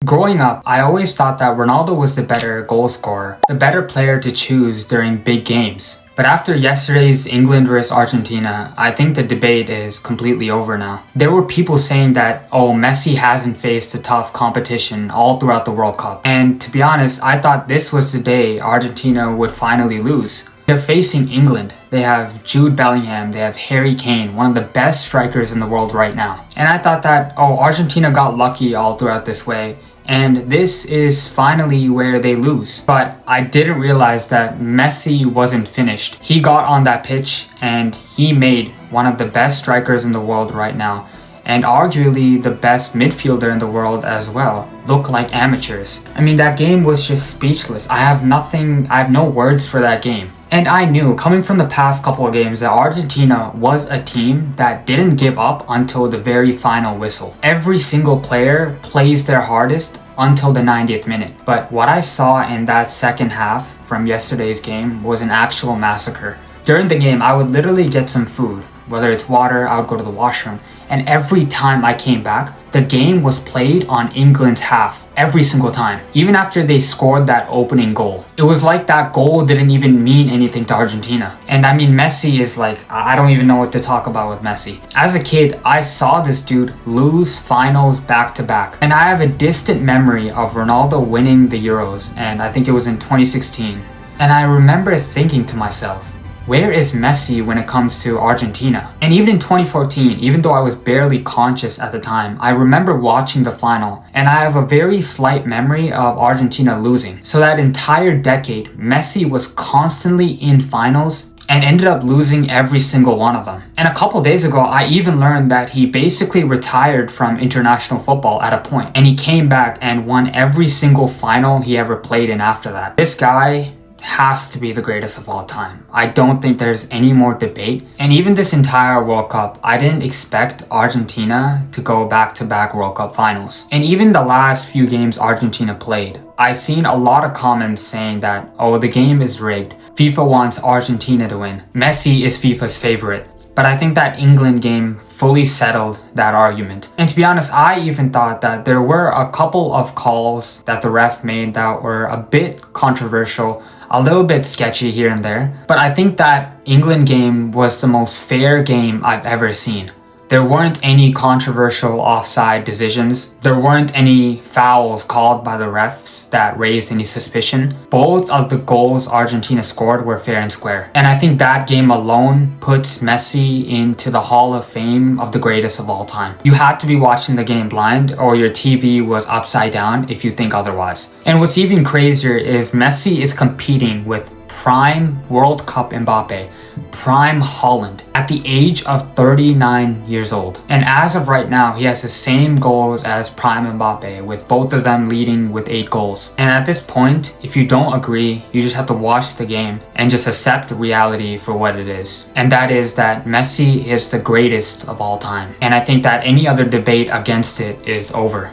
Growing up, I always thought that Ronaldo was the better goal scorer, the better player to choose during big games. But after yesterday's England vs Argentina, I think the debate is completely over now. There were people saying that, oh, Messi hasn't faced a tough competition all throughout the World Cup. And to be honest, I thought this was the day Argentina would finally lose. They're facing England. They have Jude Bellingham, they have Harry Kane, one of the best strikers in the world right now. And I thought that, oh, Argentina got lucky all throughout this way, and this is finally where they lose. But I didn't realize that Messi wasn't finished. He got on that pitch and he made one of the best strikers in the world right now, and arguably the best midfielder in the world as well, look like amateurs. I mean, that game was just speechless. I have no words for that game. And I knew, coming from the past couple of games, that Argentina was a team that didn't give up until the very final whistle. Every single player plays their hardest until the 90th minute. But what I saw in that second half from yesterday's game was an actual massacre. During the game, I would literally get some food, whether it's water, I would go to the washroom. And every time I came back, the game was played on England's half, every single time. Even after they scored that opening goal. It was like that goal didn't even mean anything to Argentina. And I mean, Messi is like, I don't even know what to talk about with Messi. As a kid, I saw this dude lose finals back to back. And I have a distant memory of Ronaldo winning the Euros, and I think it was in 2016. And I remember thinking to myself, where is Messi when it comes to Argentina? And even in 2014, even though I was barely conscious at the time, I remember watching the final, and I have a very slight memory of Argentina losing. So that entire decade, Messi was constantly in finals and ended up losing every single one of them. And a couple days ago, I even learned that he basically retired from international football at a point, and he came back and won every single final he ever played in after that. This guy has to be the greatest of all time. I don't think there's any more debate. And even this entire World Cup, I didn't expect Argentina to go back-to-back World Cup finals. And even the last few games Argentina played, I've seen a lot of comments saying that, oh, the game is rigged. FIFA wants Argentina to win. Messi is FIFA's favorite. But I think that England game fully settled that argument. And to be honest, I even thought that there were a couple of calls that the ref made that were a bit controversial, a little bit sketchy here and there. But I think that England game was the most fair game I've ever seen. There weren't any controversial offside decisions. There weren't any fouls called by the refs that raised any suspicion. Both of the goals Argentina scored were fair and square. And I think that game alone puts Messi into the Hall of Fame of the greatest of all time. You had to be watching the game blind, or your TV was upside down if you think otherwise. And what's even crazier is Messi is competing with prime World Cup Mbappe, prime Holland, at the age of 39 years old. And as of right now, he has the same goals as prime Mbappe, with both of them leading with 8 goals. And at this point, if you don't agree, you just have to watch the game and just accept reality for what it is. And that is that Messi is the greatest of all time. And I think that any other debate against it is over.